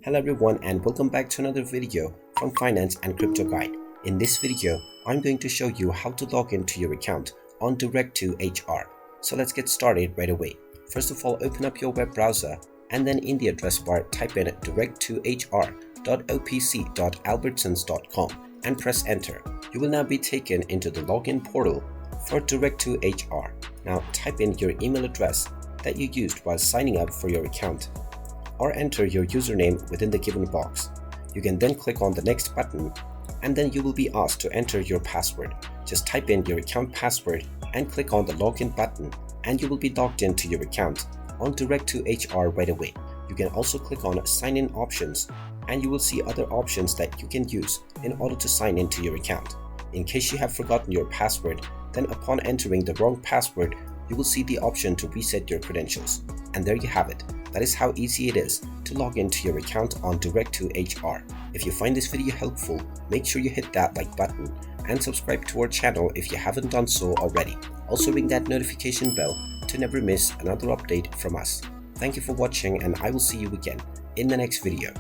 Hello everyone and welcome back to another video from Finance and Crypto Guide. In this video, I'm going to show you how to log into your account on Direct2Hr. So let's get started right away. First of all, open up your web browser and then in the address bar type in direct2hr.opc.albertsons.com and press enter. You will now be taken into the login portal for Direct2Hr. Now type in your email address that you used while signing up for your account, or enter your username within the given box. You can then click on the next button and then you will be asked to enter your password. Just type in your account password and click on the login button and you will be logged into your account on Direct2Hr right away. You can also click on sign in options and you will see other options that you can use in order to sign into your account. In case you have forgotten your password, then upon entering the wrong password, you will see the option to reset your credentials. And there you have it. That is how easy it is to log into your account on Direct2Hr. If you find this video helpful, make sure you hit that like button and subscribe to our channel if you haven't done so already. Also ring that notification bell to never miss another update from us. Thank you for watching and I will see you again in the next video.